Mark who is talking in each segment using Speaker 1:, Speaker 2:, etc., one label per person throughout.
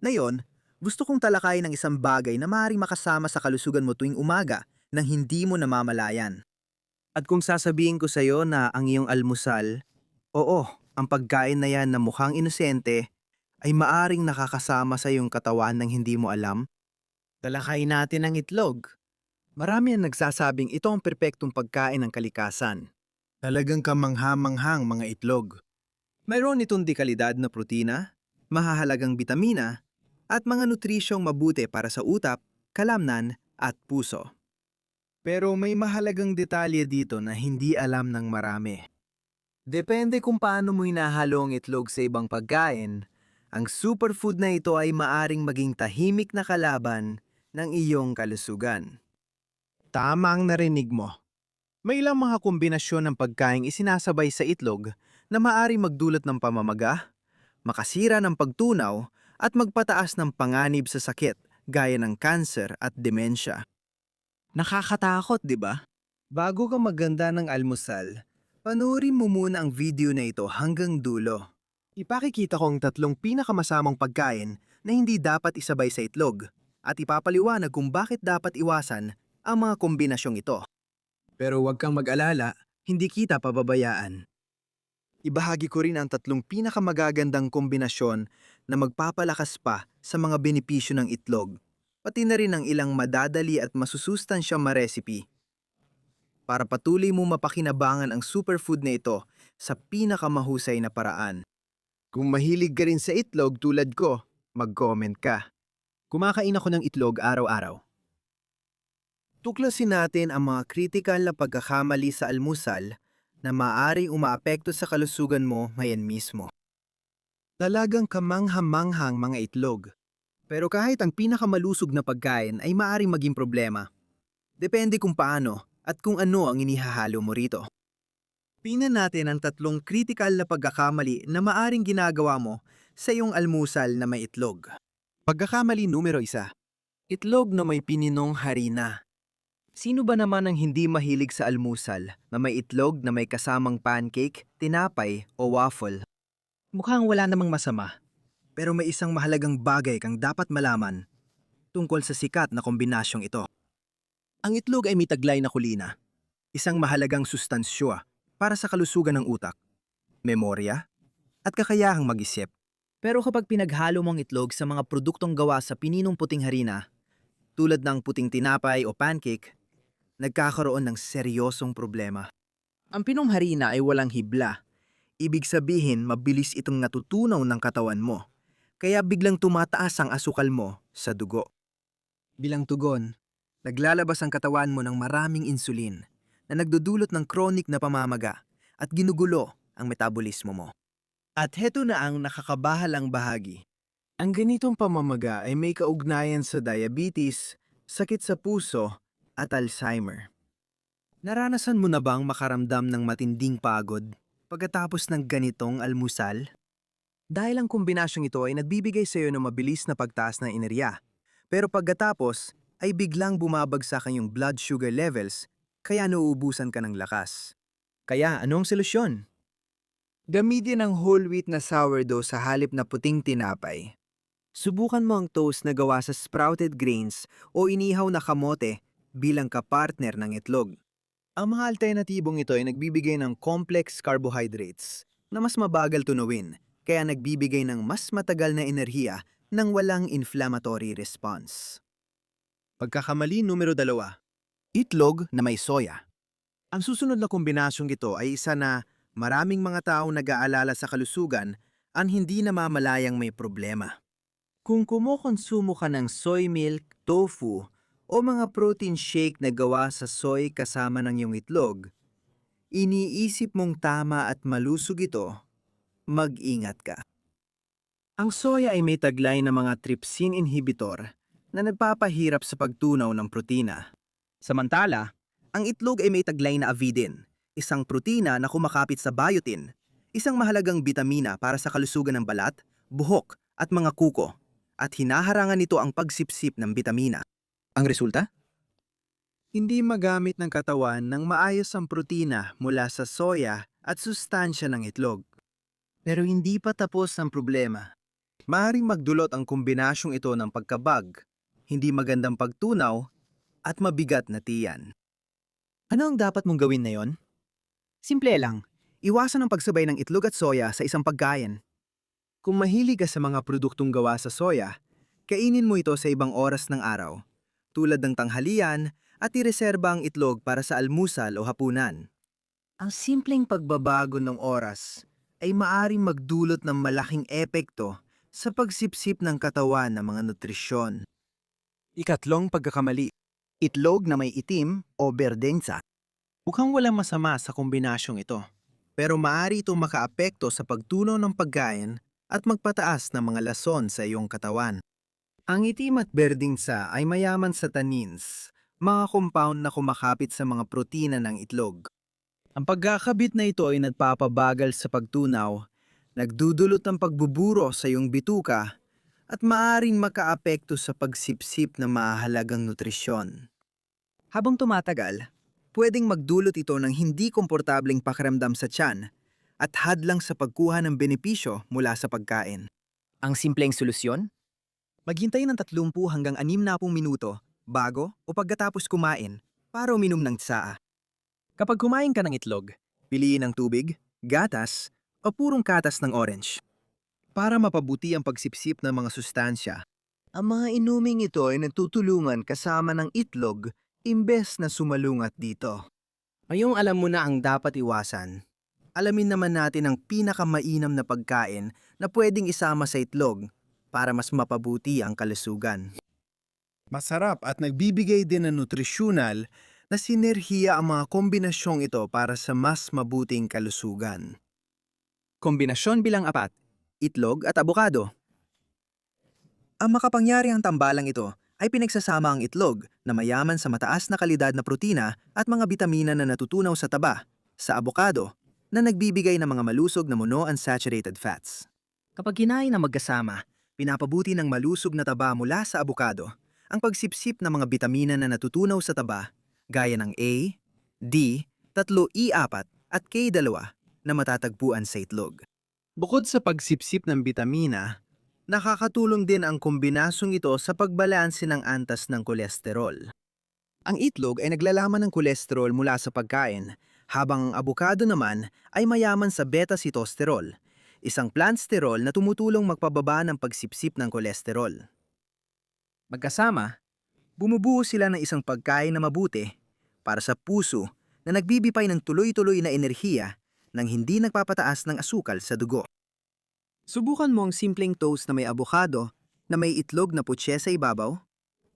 Speaker 1: Ngayon, gusto kong talakayin ng isang bagay na maaaring makasama sa kalusugan mo tuwing umaga nang hindi mo namamalayan. At kung sasabihin ko sa'yo na ang iyong almusal, oo, ang pagkain na yan na mukhang inosente ay maaring nakakasama sa iyong katawan ng hindi mo alam. Talakayin natin ang itlog. Marami ang nagsasabing ito ang perpektong pagkain ng kalikasan. Talagang kamangha-manghang mga itlog. Mayroon itong dekalidad na protina, mahahalagang bitamina, at mga nutrisyong mabuti para sa utak, kalamnan, at puso. Pero may mahalagang detalye dito na hindi alam ng marami. Depende kung paano mo hinahalo ang itlog sa ibang pagkain, ang superfood na ito ay maaring maging tahimik na kalaban ng iyong kalusugan. Tama ang narinig mo. May ilang mga kombinasyon ng pagkaing isinasabay sa itlog na maaring magdulot ng pamamaga, makasira ng pagtunaw, at magpataas ng panganib sa sakit gaya ng kanser at demensya. Nakakatakot, di ba? Bago ka maganda ng almusal, panoorin mo muna ang video na ito hanggang dulo. Ipakikita ko ang tatlong pinakamasamang pagkain na hindi dapat isabay sa itlog at ipapaliwanag kung bakit dapat iwasan ang mga kombinasyong ito. Pero huwag kang mag-alala, hindi kita pababayaan. Ibahagi ko rin ang tatlong pinakamagagandang kombinasyon na magpapalakas pa sa mga benepisyo ng itlog, pati na rin ang ilang madadali at masusustansyang maresipi para patuloy mo mapakinabangan ang superfood na ito sa pinakamahusay na paraan. Kung mahilig ka rin sa itlog tulad ko, mag-comment ka. Kumakain ako ng itlog araw-araw. Tuklasin natin ang mga kritikal na pagkakamali sa almusal na maaaring umaapekto sa kalusugan mo ngayon mismo. Talagang kamangha-manghang mga itlog. Pero kahit ang pinakamalusog na pagkain ay maaaring maging problema. Depende kung paano at kung ano ang inihahalo mo rito. Tingnan natin ang tatlong kritikal na pagkakamali na maaaring ginagawa mo sa iyong almusal na may itlog. Pagkakamali numero 1. Itlog na may pininong harina. Sino ba naman ang hindi mahilig sa almusal na may itlog na may kasamang pancake, tinapay o waffle? Mukhang wala namang masama. Pero may isang mahalagang bagay kang dapat malaman tungkol sa sikat na kombinasyong ito. Ang itlog ay may taglay na kulina, isang mahalagang sustansya para sa kalusugan ng utak, memorya, at kakayahang mag-isip. Pero kapag pinaghalo mo ang itlog sa mga produktong gawa sa pininong puting harina, tulad ng puting tinapay o pancake, nagkakaroon ng seryosong problema. Ang pinong harina ay walang hibla. Ibig sabihin, mabilis itong natutunaw ng katawan mo. Kaya biglang tumataas ang asukal mo sa dugo. Bilang tugon, naglalabas ang katawan mo ng maraming insulin na nagdudulot ng chronic na pamamaga at ginugulo ang metabolismo mo. At heto na ang nakakabahalang bahagi. Ang ganitong pamamaga ay may kaugnayan sa diabetes, sakit sa puso, at Alzheimer. Naranasan mo na bang makaramdam ng matinding pagod pagkatapos ng ganitong almusal? Dahil ang kombinasyong ito ay nagbibigay sa iyo ng mabilis na pagtaas ng enerhiya. Pero pagkatapos ay biglang bumabagsak ang iyong blood sugar levels kaya nauubusan ka ng lakas. Kaya anong solusyon? Gamitin ang whole wheat na sourdough sa halip na puting tinapay. Subukan mo ang toast na gawa sa sprouted grains o inihaw na kamote bilang kapartner ng itlog. Ang mga alternatibong ito ay nagbibigay ng complex carbohydrates na mas mabagal tunawin, kaya nagbibigay ng mas matagal na enerhiya nang walang inflammatory response. Pagkakamali numero 2. Itlog na may soya. Ang susunod na kombinasyong ito ay isa na maraming mga tao nag-aalala sa kalusugan ang hindi namamalayang may problema. Kung kumukonsumo ka ng soy milk, tofu, o mga protein shake na gawa sa soy kasama ng iyong itlog, iniisip mong tama at malusog ito, mag-ingat ka. Ang soya ay may taglay na mga trypsin inhibitor na nagpapahirap sa pagtunaw ng protina. Samantala, ang itlog ay may taglay na avidin, isang protina na kumakapit sa biotin, isang mahalagang bitamina para sa kalusugan ng balat, buhok at mga kuko, at hinaharangan nito ang pagsipsip ng bitamina. Ang resulta? Hindi magamit ng katawan ng maayos ang protina mula sa soya at sustansya ng itlog. Pero hindi pa tapos ang problema. Maaaring magdulot ang kombinasyong ito ng pagkabag, hindi magandang pagtunaw, at mabigat na tiyan. Ano ang dapat mong gawin na yon? Simple lang. Iwasan ang pagsabay ng itlog at soya sa isang pagkain. Kung mahilig ka sa mga produktong gawa sa soya, kainin mo ito sa ibang oras ng araw, tulad ng tanghalian, at ireserba ang itlog para sa almusal o hapunan. Ang simpleng pagbabago ng oras ay maaring magdulot ng malaking epekto sa pagsipsip ng katawan ng mga nutrisyon. Ikatlong pagkakamali. Itlog na may itim o berdensa. Mukhang walang masama sa kombinasyong ito, pero maaari itong makaapekto sa pagtunaw ng pagkain at magpataas ng mga lason sa iyong katawan. Ang itim at berdingsa ay mayaman sa tannins, mga compound na kumakapit sa mga protina ng itlog. Ang pagkakabit na ito ay nagpapabagal sa pagtunaw, nagdudulot ng pagbuburo sa iyong bituka, at maaring makaapekto sa pagsipsip ng mahalagang nutrisyon. Habang tumatagal, pwedeng magdulot ito ng hindi komportableng pakiramdam sa tiyan at hadlang sa pagkuha ng benepisyo mula sa pagkain. Ang simpleng solusyon? Maghintay ng 30 hanggang 60 minuto bago o pagkatapos kumain para uminom ng tsaa. Kapag kumain ka ng itlog, piliin ang tubig, gatas, o purong katas ng orange. Para mapabuti ang pagsipsip ng mga sustansya, ang mga inuming ito ay nagtutulungan kasama ng itlog imbes na sumalungat dito. Ngayong alam mo na ang dapat iwasan, alamin naman natin ang pinakamainam na pagkain na pwedeng isama sa itlog para mas mapabuti ang kalusugan. Masarap at nagbibigay din ng nutrisyonal na sinerhiya ang mga kombinasyong ito para sa mas mabuting kalusugan. Kombinasyon bilang 4, itlog at abokado. Ang makapangyarihang tambalang ito ay pinagsasama ang itlog na mayaman sa mataas na kalidad na protina at mga bitamina na natutunaw sa taba, sa abokado na nagbibigay ng mga malusog na monounsaturated fats. Kapag kinain na magkasama, pinapabuti ng malusog na taba mula sa abokado ang pagsipsip ng mga bitamina na natutunaw sa taba gaya ng A, D, 3E4 at K2 na matatagpuan sa itlog. Bukod sa pagsipsip ng bitamina, nakakatulong din ang kombinasyong ito sa pagbalanse ng antas ng kolesterol. Ang itlog ay naglalaman ng kolesterol mula sa pagkain, habang ang abokado naman ay mayaman sa beta-sitosterol, isang plant sterol na tumutulong magpababa ng pagsipsip ng kolesterol. Magkasama, bumubuo sila ng isang pagkain na mabuti para sa puso na nagbibigay ng tuloy-tuloy na enerhiya nang hindi nagpapataas ng asukal sa dugo. Subukan mo ang simpleng toast na may abokado, na may itlog na putse sa ibabaw,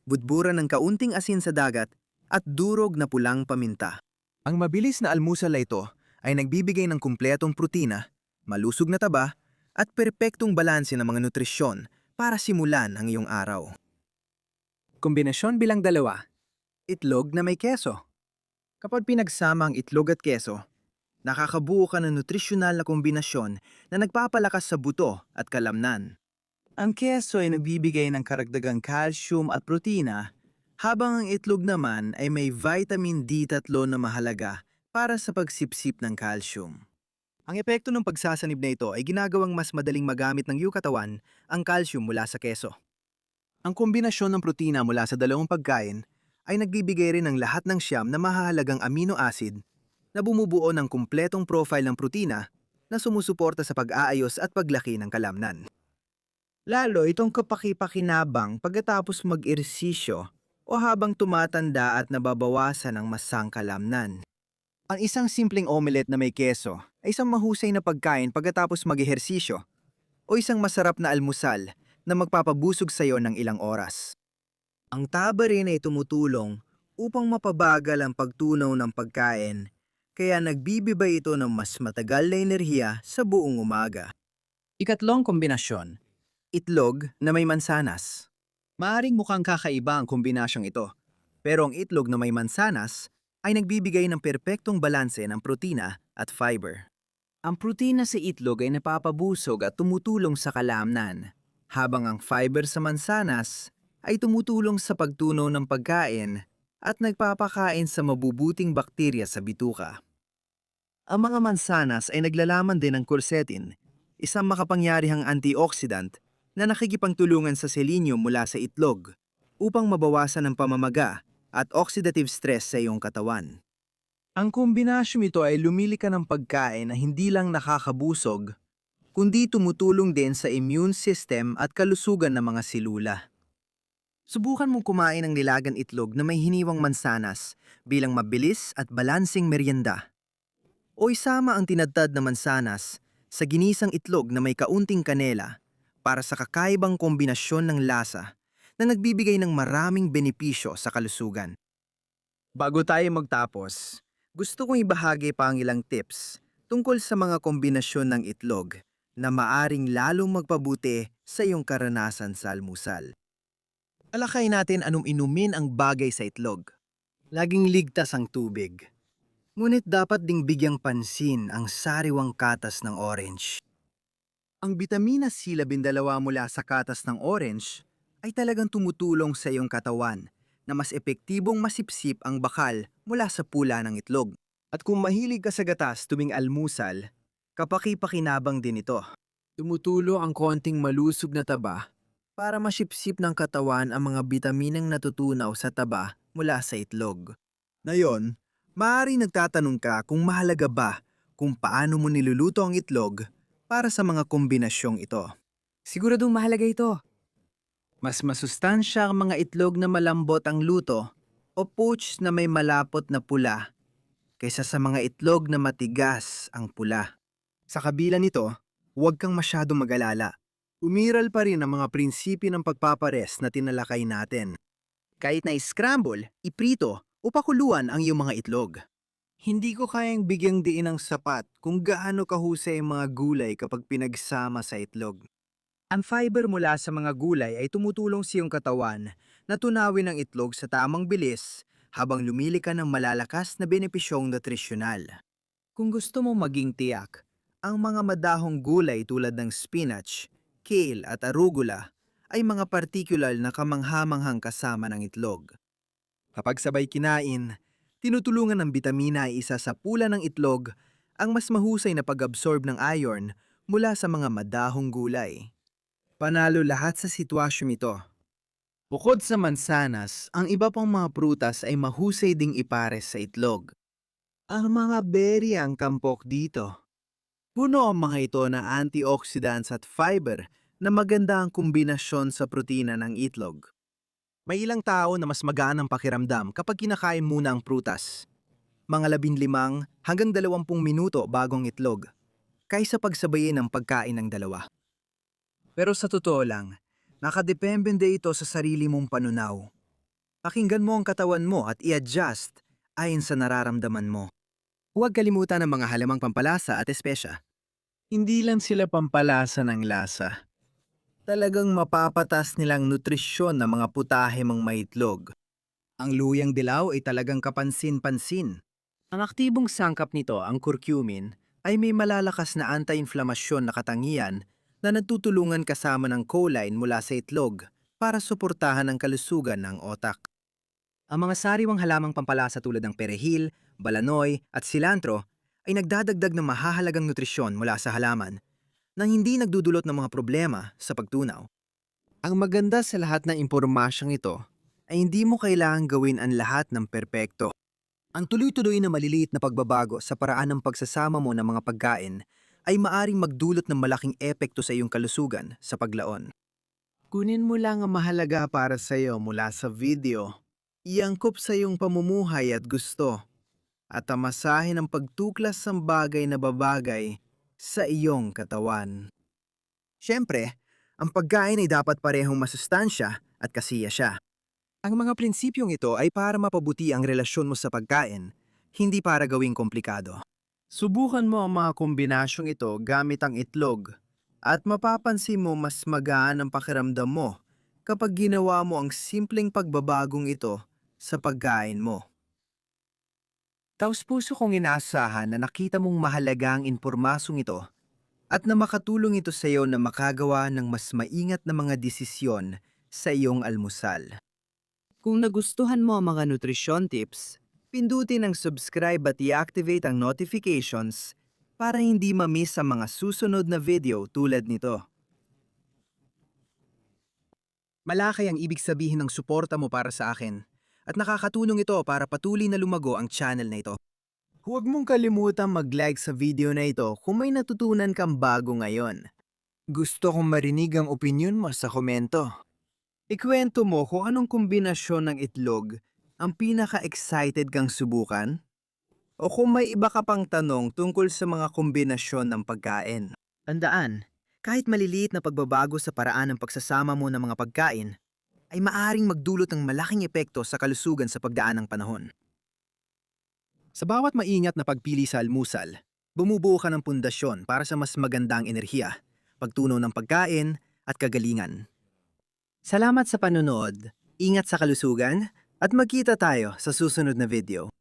Speaker 1: budburan ng kaunting asin sa dagat, at durog na pulang paminta. Ang mabilis na almusal na ito ay nagbibigay ng kumpletong protina, malusog na taba, at perpektong balanse ng mga nutrisyon para simulan ang iyong araw. Kombinasyon bilang 2, itlog na may keso. Kapag pinagsama ang itlog at keso, nakakabuo ka ng nutrisyonal na kombinasyon na nagpapalakas sa buto at kalamnan. Ang keso ay nagbibigay ng karagdagang calcium at protina, habang ang itlog naman ay may vitamin D3 na mahalaga para sa pagsipsip ng calcium. Ang epekto ng pagsasanib na ito ay ginagawang mas madaling magamit ng iyong katawan ang calcium mula sa keso. Ang kombinasyon ng protina mula sa dalawang pagkain ay nagbibigay rin ng lahat ng siyam na mahahalagang amino acid na bumubuo ng kumpletong profile ng protina na sumusuporta sa pag-aayos at paglaki ng kalamnan. Lalo itong kapaki-pakinabang pagkatapos mag-ehersisyo o habang tumatanda at nababawasan ang masang kalamnan. Ang isang simpleng omelette na may keso ay isang mahusay na pagkain pagkatapos mag-ehersisyo o isang masarap na almusal na magpapabusog sa iyo ng ilang oras. Ang taba rin ay tumutulong upang mapabagal ang pagtunaw ng pagkain, kaya nagbibigay ito ng mas matagal na enerhiya sa buong umaga. Ikatlong kombinasyon, itlog na may mansanas. Maaring mukhang kakaiba ang kombinasyong ito, pero ang itlog na may mansanas ay nagbibigay ng perpektong balanse ng protina at fiber. Ang protina sa itlog ay napapabusog at tumutulong sa kalamnan, habang ang fiber sa mansanas ay tumutulong sa pagtunaw ng pagkain at nagpapakain sa mabubuting bakterya sa bituka. Ang mga mansanas ay naglalaman din ng quercetin, isang makapangyarihang antioxidant na nakikipagtulungan sa selenium mula sa itlog upang mabawasan ang pamamaga at oxidative stress sa iyong katawan. Ang kombinasyong ito ay lumili ka ng pagkain na hindi lang nakakabusog, kundi tumutulong din sa immune system at kalusugan ng mga selula. Subukan mong kumain ng nilagang itlog na may hiniwang mansanas bilang mabilis at balansing merienda. O isama ang tinadtad na mansanas sa ginisang itlog na may kaunting kanela para sa kakaibang kombinasyon ng lasa na nagbibigay ng maraming benepisyo sa kalusugan. Bago tayo magtapos, gusto kong ibahagi pa ang ilang tips tungkol sa mga kombinasyon ng itlog na maaring lalong magpabuti sa iyong karanasan sa almusal. Alakay natin anong inumin ang bagay sa itlog. Laging ligtas ang tubig. Ngunit dapat ding bigyang pansin ang sariwang katas ng orange. Ang bitamina C12 mula sa katas ng orange ay talagang tumutulong sa iyong katawan na mas epektibong masipsip ang bakal mula sa pula ng itlog. At kung mahilig ka sa gatas tuwing almusal, kapaki-pakinabang din ito. Tumutulo ang konting malusog na taba para masipsip ng katawan ang mga bitaminang natutunaw sa taba mula sa itlog. Ngayon, maaari nagtatanong ka kung mahalaga ba kung paano mo niluluto ang itlog para sa mga kombinasyong ito.
Speaker 2: Siguradong mahalaga ito.
Speaker 1: Mas masustansya ang mga itlog na malambot ang luto o poached na may malapot na pula kaysa sa mga itlog na matigas ang pula. Sa kabila nito, huwag kang masyadong mag-alala. Umiral pa rin ang mga prinsipyo ng pagpapares na tinalakay natin. Kahit na i-scramble, iprito o pakuluan ang iyong mga itlog. Hindi ko kayang bigyang diin ng sapat kung gaano kahusay ang mga gulay kapag pinagsama sa itlog. Ang fiber mula sa mga gulay ay tumutulong sa iyong katawan na tunawin ang itlog sa tamang bilis habang lumili ka ng malalakas na benepisyong nutrisyonal. Kung gusto mong maging tiyak, ang mga madahong gulay tulad ng spinach, kale at arugula ay mga partikular na kamanghamanghang kasama ng itlog. Kapag sabay kinain, tinutulungan ng bitamina ay isa sa pula ng itlog ang mas mahusay na pag-absorb ng iron mula sa mga madahong gulay. Panalo lahat sa sitwasyong ito. Bukod sa mansanas, ang iba pang mga prutas ay mahusay ding ipares sa itlog. Ang mga berry ang kampok dito. Puno ang mga ito na antioxidants at fiber na maganda ang kombinasyon sa protina ng itlog. May ilang tao na mas magaan ang pakiramdam kapag kinakain muna ang prutas. Mga 15 hanggang 20 minuto bago ang itlog, kaysa pagsabayin ang pagkain ng dalawa. Pero sa totoo lang, nakadepende ito sa sarili mong panunaw. Pakinggan mo ang katawan mo at i-adjust ayon sa nararamdaman mo. Huwag kalimutan ang mga halamang pampalasa at espesya. Hindi lang sila pampalasa ng lasa. Talagang mapapatas nilang nutrisyon ng mga putahe mong maitlog. Ang luyang dilaw ay talagang kapansin-pansin. Ang aktibong sangkap nito, ang curcumin, ay may malalakas na anti-inflamasyon na katangian na nagtutulungan kasama ng choline mula sa itlog para suportahan ang kalusugan ng otak. Ang mga sariwang halamang pampalasa tulad ng perehil, balanoy at cilantro ay nagdadagdag ng mahahalagang nutrisyon mula sa halaman nang hindi nagdudulot ng mga problema sa pagtunaw. Ang maganda sa lahat ng impormasyong ito ay hindi mo kailangang gawin ang lahat ng perpekto. Ang tuloy-tuloy na maliliit na pagbabago sa paraan ng pagsasama mo ng mga pagkain ay maaring magdulot ng malaking epekto sa iyong kalusugan sa paglaon. Kunin mo lang ang mahalaga para sa iyo mula sa video. Iangkop sa iyong pamumuhay at gusto at tamasahin ang pagtuklas ng bagay na babagay sa iyong katawan. Siyempre, ang pagkain ay dapat parehong masustansya at kasiya siya. Ang mga prinsipyong ito ay para mapabuti ang relasyon mo sa pagkain, hindi para gawing komplikado. Subukan mo ang mga kombinasyong ito gamit ang itlog at mapapansin mo mas magaan ang pakiramdam mo kapag ginawa mo ang simpleng pagbabagong ito sa pagkain mo. Taos-puso kong inaasahan na nakita mong mahalaga ang impormasyong ito at na makatulong ito sa iyo na makagawa ng mas maingat na mga desisyon sa iyong almusal. Kung nagustuhan mo ang mga nutrisyon tips, pindutin ang subscribe at i-activate ang notifications para hindi ma-miss ang mga susunod na video tulad nito. Malaki ang ibig sabihin ng suporta mo para sa akin at nakakatulong ito para patuloy na lumago ang channel na ito. Huwag mong kalimutang mag-like sa video na ito kung may natutunan kang bago ngayon. Gusto kong marinig ang opinyon mo sa komento. Ikwento mo kung anong kombinasyon ng itlog ang pinaka-excited kang subukan? O kung may iba ka pang tanong tungkol sa mga kombinasyon ng pagkain. Tandaan, kahit maliliit na pagbabago sa paraan ng pagsasama mo ng mga pagkain, ay maaring magdulot ng malaking epekto sa kalusugan sa pagdaan ng panahon. Sa bawat maingat na pagpili sa almusal, bumubuo ka ng pundasyon para sa mas magandang enerhiya, pagtunaw ng pagkain at kagalingan. Salamat sa panonood, ingat sa kalusugan, at magkita tayo sa susunod na video.